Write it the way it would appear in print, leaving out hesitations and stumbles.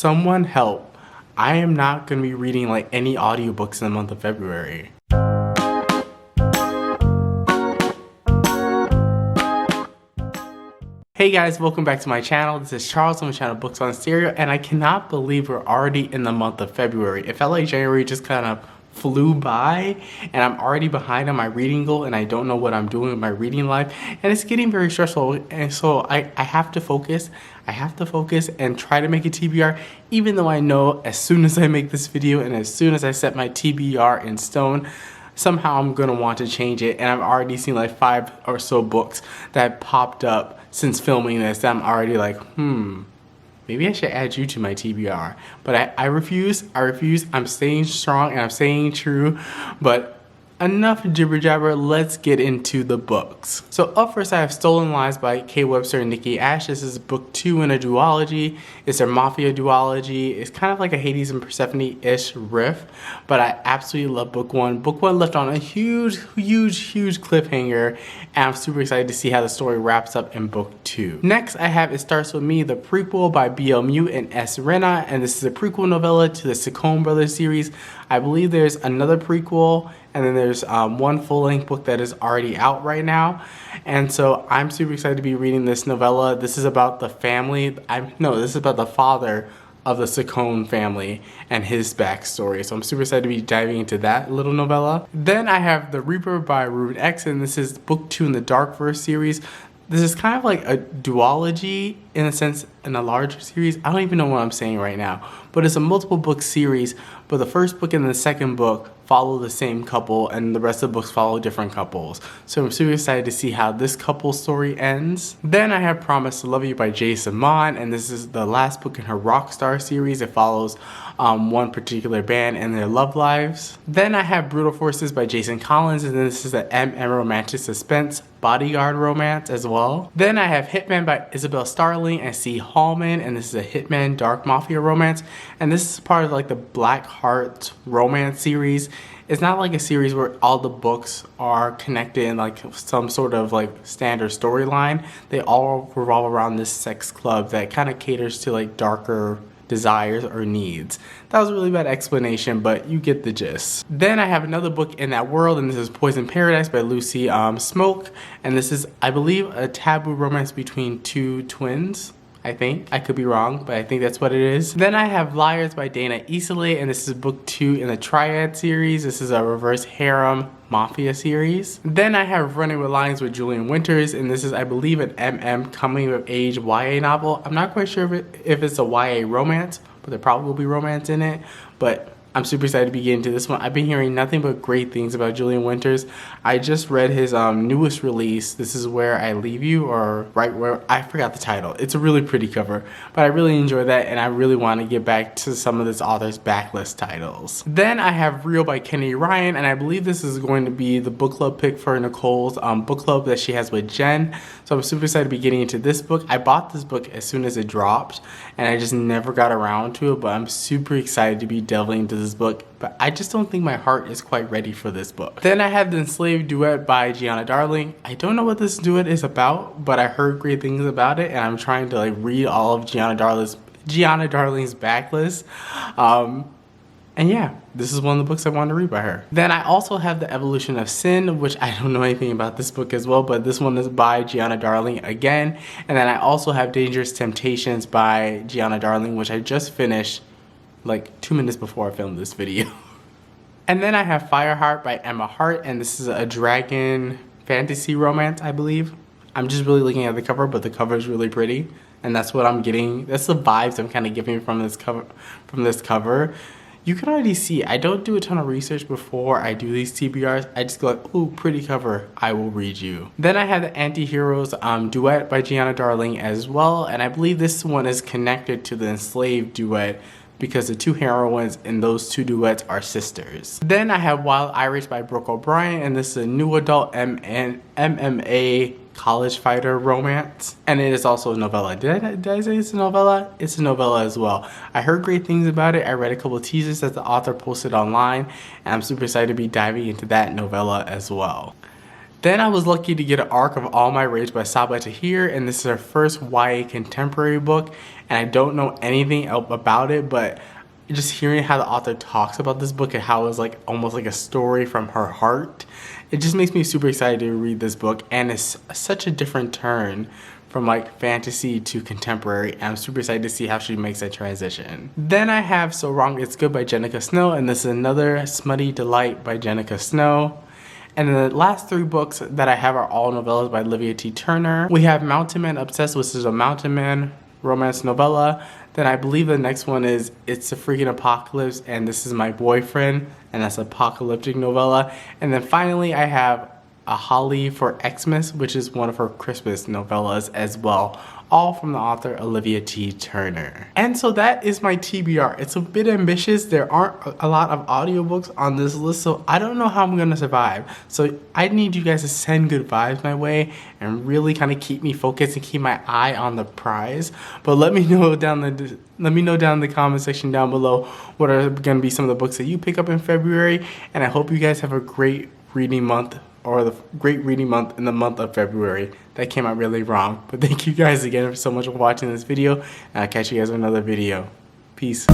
Someone help. I am not going to be reading like any audiobooks in the month of February. Hey guys, welcome back to my channel. This is Charles on my channel Books on Stereo, and I cannot believe we're already in the month of February. It felt like January just kind of flew by, and I'm already behind on my reading goal, and I don't know what I'm doing with my reading life, and it's getting very stressful. And so I have to focus. I have to focus and try to make a TBR, even though I know as soon as I make this video and as soon as I set my TBR in stone, somehow I'm gonna want to change it. And I've already seen like 5 or so books that popped up since filming this that I'm already like, maybe I should add you to my TBR. But I refuse. I'm staying strong and I'm staying true. But enough jibber jabber, let's get into the books. So up first I have Stolen Lives by Kay Webster and Nikki Ash. This is book 2 in a duology. It's their mafia duology. It's kind of like a Hades and Persephone-ish riff, but I absolutely love book 1. Book 1 left on a huge cliffhanger, and I'm super excited to see how the story wraps up in book 2. Next I have It Starts With Me, the prequel by B.L. Mute and S. Rena, and this is a prequel novella to the Saccone Brothers series. I believe there's another prequel, and then there's one full-length book that is already out right now. And so I'm super excited to be reading this novella. This is about the family. This is about the father of the Saccone family and his backstory. So I'm super excited to be diving into that little novella. Then I have The Reaper by Ruben X, and this is book 2 in the Darkverse series. This is kind of like a duology in a sense, in a larger series. I don't even know what I'm saying right now, but it's a multiple book series, but the first book and the second book follow the same couple and the rest of the books follow different couples. So I'm super excited to see how this couple story ends. Then I have Promise to Love You by SAMAN, and this is the last book in her Rockstar series. It follows one particular band and their love lives. Then I have Brutal Forces by Jason Collins, and this is an MM romantic suspense bodyguard romance as well. Then I have Hitman by Isabel Starling and C. Hallman, and this is a Hitman dark mafia romance, and this is part of like the Black Heart romance series. It's not like a series where all the books are connected in like some sort of like standard storyline. They all revolve around this sex club that kind of caters to like darker desires or needs. That was a really bad explanation, but you get the gist. Then I have another book in that world, and this is Poison Paradise by Lucy Smoke, and this is, I believe, a taboo romance between 2 twins. I think. I could be wrong, but I think that's what it is. Then I have Liars by Dana Isolde, and this is book 2 in the Triad series. This is a reverse harem mafia series. Then I have Running with Lions with Julian Winters, and this is, I believe, an MM coming of age YA novel. I'm not quite sure if it's a YA romance, but there probably will be romance in it. But I'm super excited to be getting to this one. I've been hearing nothing but great things about Julian Winters. I just read his newest release, This Is Where I Leave You, or Right Where, I forgot the title. It's a really pretty cover, but I really enjoy that, and I really want to get back to some of this author's backlist titles. Then I have Real by Kennedy Ryan, and I believe this is going to be the book club pick for Nicole's book club that she has with Jen. So I'm super excited to be getting into this book. I bought this book as soon as it dropped, and I just never got around to it, but I'm super excited to be delving into this book, but I just don't think my heart is quite ready for this book. Then I have The Enslaved Duet by Gianna Darling. I don't know what this duet is about, but I heard great things about it, and I'm trying to like read all of Gianna Darling's backlist. And yeah, this is one of the books I wanted to read by her. Then I also have The Evolution of Sin, which I don't know anything about this book as well, but this one is by Gianna Darling again. And then I also have Dangerous Temptations by Gianna Darling, which I just finished like 2 minutes before I filmed this video. And then I have Fireheart by Emma Hart, and this is a dragon fantasy romance, I believe. I'm just really looking at the cover, but the cover is really pretty, and that's what I'm getting. That's the vibes I'm kind of getting from this cover. You can already see I don't do a ton of research before I do these TBRs. I just go like, ooh, pretty cover, I will read you. Then I have The Anti-Heroes Duet by Gianna Darling as well, and I believe this one is connected to The Enslaved Duet because the 2 heroines in those 2 duets are sisters. Then I have Wild Irish by Brooke O'Brien, and this is a new adult MMA college fighter romance, and it is also a novella. Did I say it's a novella? It's a novella as well. I heard great things about it. I read a couple of teasers that the author posted online, and I'm super excited to be diving into that novella as well. Then I was lucky to get an arc of All My Rage by SABAA TAHIR, and this is her first YA contemporary book, and I don't know anything about it, but just hearing how the author talks about this book and how it's like almost like a story from her heart, it just makes me super excited to read this book, and it's such a different turn from like fantasy to contemporary, and I'm super excited to see how she makes that transition. Then I have So Wrong It's Good by Jenica Snow, and this is another smutty delight by Jenica Snow. And then the last 3 books that I have are all novellas by Olivia T. Turner. We have Mountain Man Obsessed, which is a Mountain Man romance novella. Then I believe the next one is It's a Freaking Apocalypse, and This Is My Boyfriend, and that's an apocalyptic novella. And then finally I have A Holly for Xmas, which is one of her Christmas novellas as well, all from the author Olivia T. Turner. And so that is my TBR. It's a bit ambitious. There aren't a lot of audiobooks on this list, so I don't know how I'm gonna survive. So I need you guys to send good vibes my way and really kind of keep me focused and keep my eye on the prize. But let me know down in the comment section down below what are gonna be some of the books that you pick up in February, and I hope you guys have a great reading month, or the great reading month in the month of February. That came out really wrong. But thank you guys again so much for watching this video, and I'll catch you guys in another video. Peace.